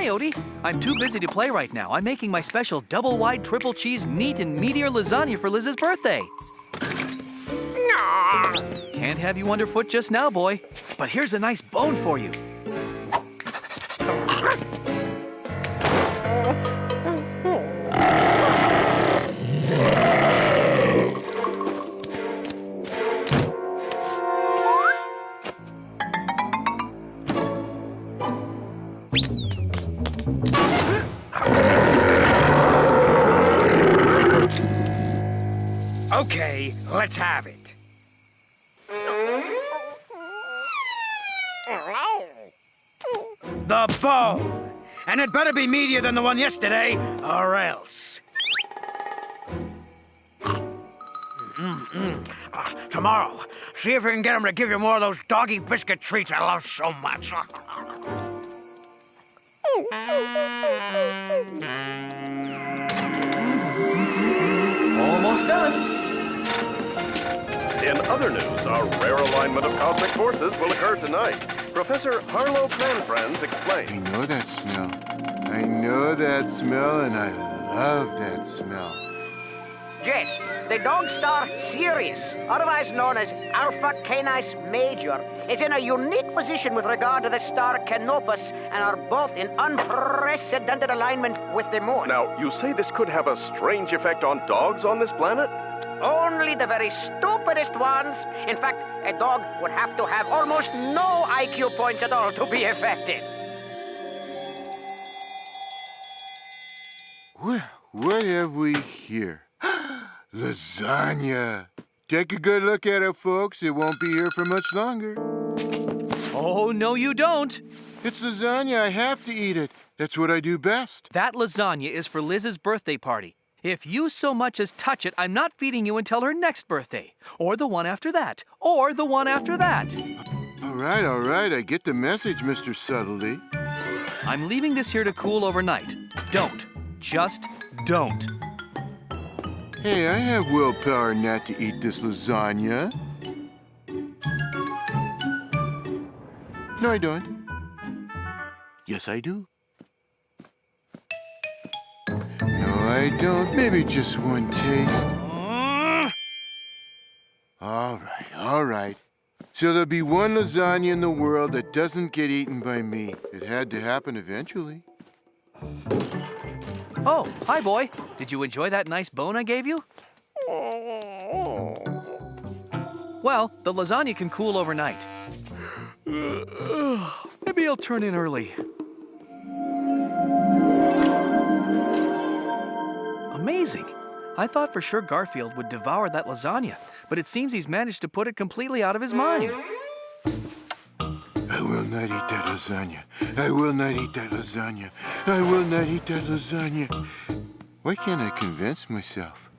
Hi, Odie. I'm too busy to play right now. I'm making my special double-wide triple cheese meat and meteor lasagna for Liz's birthday. Can't have you underfoot just now, boy. But here's a nice bone for you. Okay, let's have it. The bone! And it better be meatier than the one yesterday, or else. Tomorrow, see if we can get him to give you more of those doggy biscuit treats I love so much. Almost done. In other news, a rare alignment of cosmic forces will occur tonight. Professor Harlow Planfriends I explains. know that smell. I know that smell, and I love that smell. Yes, the dog star Sirius, otherwise known as Alpha Canis Major, is in a unique position with regard to the star Canopus and are both in unprecedented alignment with the moon. Now, you say this could have a strange effect on dogs on this planet? Only the very stupidest ones. In fact, a dog would have to have almost no IQ points at all to be affected. Well, what have we here? Lasagna. Take a good look at it, folks. It won't be here for much longer. Oh, no, you don't. It's lasagna. I have to eat it. That's what I do best. That lasagna is for Liz's birthday party. If you so much as touch it, I'm not feeding you until her next birthday. Or the one after that. Or the one after that. All right. I get the message, Mr. Subtlety. I'm leaving this here to cool overnight. Don't. Just don't. Hey, I have willpower not to eat this lasagna. No, I don't. Yes, I do. No, I don't. Maybe just one taste. All right. So there'll be one lasagna in the world that doesn't get eaten by me. It had to happen eventually. Oh, hi, boy. Did you enjoy that nice bone I gave you? Well, the lasagna can cool overnight. Maybe I'll turn in early. Amazing. I thought for sure Garfield would devour that lasagna, but it seems he's managed to put it completely out of his mind. I will not eat that lasagna. I will not eat that lasagna. I will not eat that lasagna. Why can't I convince myself?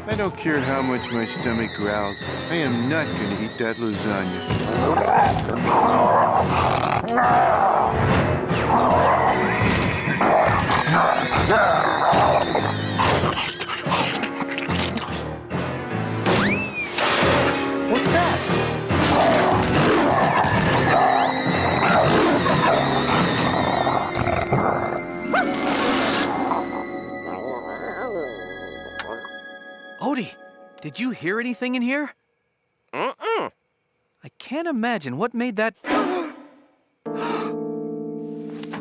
I don't care how much my stomach growls. I am not going to eat that lasagna. What's that? Odie, did you hear anything in here? I can't imagine what made that...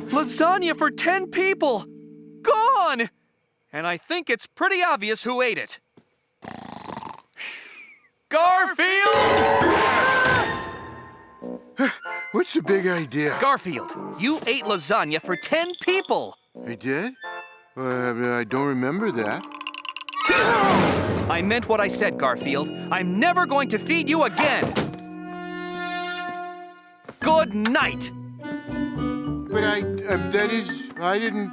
Lasagna for 10 people! Gone! And I think it's pretty obvious who ate it. Garfield! What's the big idea? Garfield, you ate lasagna for 10 people! I did? I don't remember that. I meant what I said, Garfield. I'm never going to feed you again! Good night! But I didn't,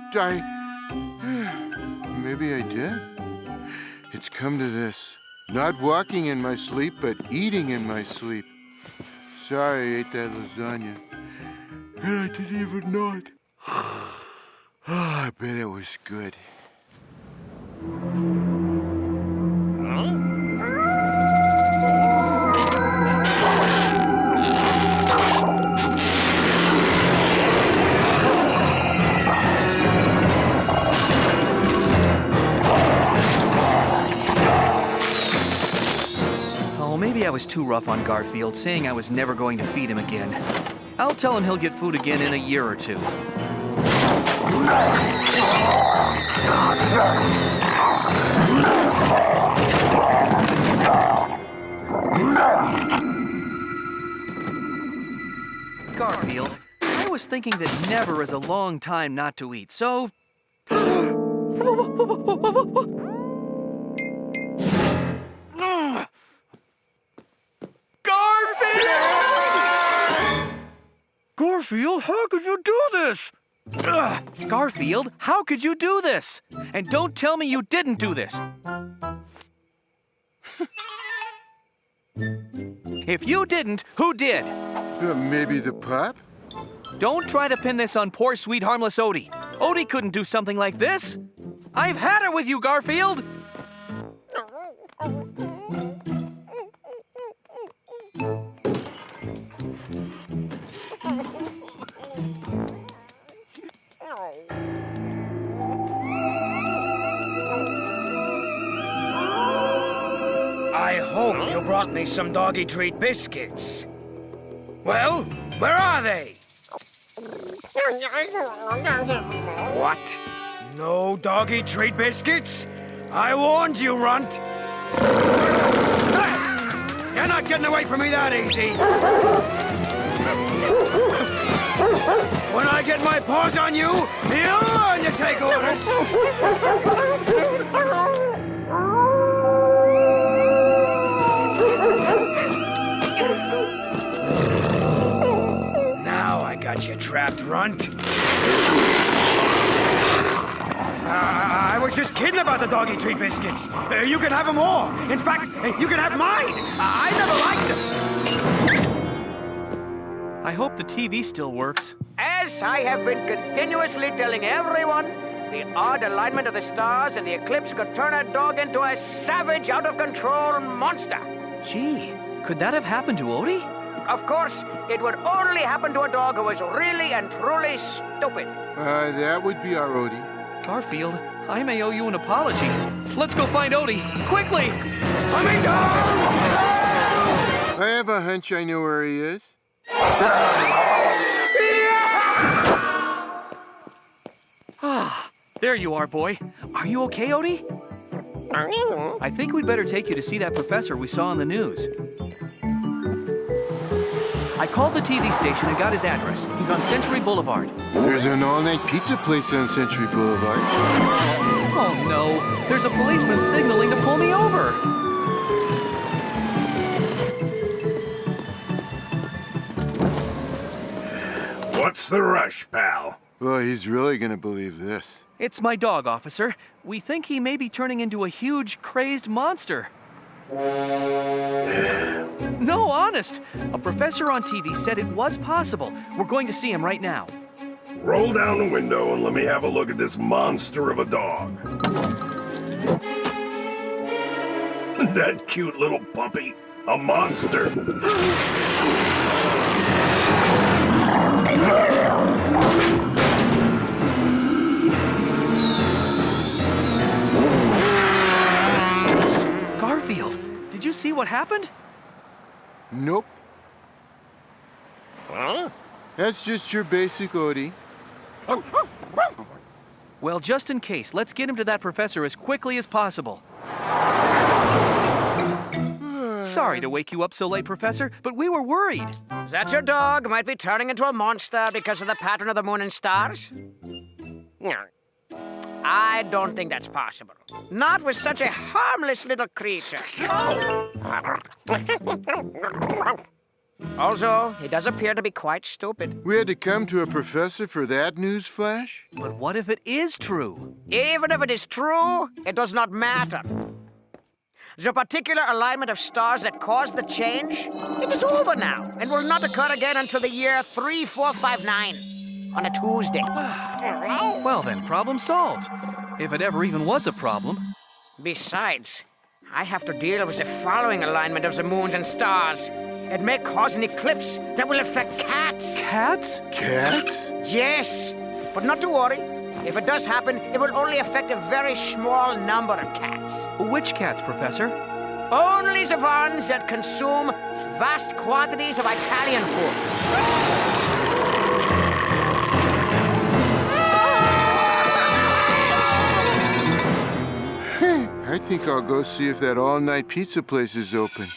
maybe I did. It's come to this. Not walking in my sleep, but eating in my sleep. Sorry I ate that lasagna. And I didn't even know it. I bet it was good. Maybe I was too rough on Garfield, saying I was never going to feed him again. I'll tell him he'll get food again in a year or two. Garfield, I was thinking that never is a long time not to eat, so... Garfield, how could you do this? Garfield, how could you do this? And don't tell me you didn't do this. If you didn't, who did? Maybe the pup? Don't try to pin this on poor, sweet, harmless Odie. Odie couldn't do something like this. I've had it with you, Garfield. I hope you brought me some doggy treat biscuits. Well, where are they? What? No doggy treat biscuits? I warned you, Runt. Hey! You're not getting away from me that easy. When I get my paws on you, you'll learn to take orders. Now I got you trapped, Runt. I was just kidding about the doggy treat biscuits. You can have them all. In fact, you can have mine. I never liked them. I hope the TV still works. As I have been continuously telling everyone, the odd alignment of the stars and the eclipse could turn a dog into a savage, out-of-control monster. Gee, could that have happened to Odie? Of course, it would only happen to a dog who was really and truly stupid. That would be our Odie. Garfield, I may owe you an apology. Let's go find Odie, quickly! Coming down! I have a hunch I know where he is. Ah, there you are, boy. Are you okay, Odie? I think we'd better take you to see that professor we saw on the news. I called the TV station and got his address. He's on Century Boulevard. There's an all-night pizza place on Century Boulevard. Oh, no. There's a policeman signaling to pull me over. What's the rush, pal? Well, he's really gonna believe this. It's my dog, officer. We think he may be turning into a huge, crazed monster. No, honest. A professor on TV said it was possible. We're going to see him right now. Roll down the window and let me have a look at this monster of a dog. That cute little puppy. A monster. Garfield, did you see what happened? Nope. Huh? That's just your basic Odie. Well, just in case, let's get him to that professor as quickly as possible. Sorry to wake you up so late, Professor, but we were worried. Is that your dog might be turning into a monster because of the pattern of the moon and stars? I don't think that's possible. Not with such a harmless little creature. Also, he does appear to be quite stupid. We had to come to a professor for that news flash? But what if it is true? Even if it is true, it does not matter. The particular alignment of stars that caused the change, it is over now and will not occur again until the year 3459 on a Tuesday. Well then, problem solved. If it ever even was a problem. Besides, I have to deal with the following alignment of the moons and stars. It may cause an eclipse that will affect cats. Cats? Cats? Yes, but not to worry. If it does happen, it will only affect a very small number of cats. Which cats, Professor? Only the ones that consume vast quantities of Italian food. I think I'll go see if that all-night pizza place is open.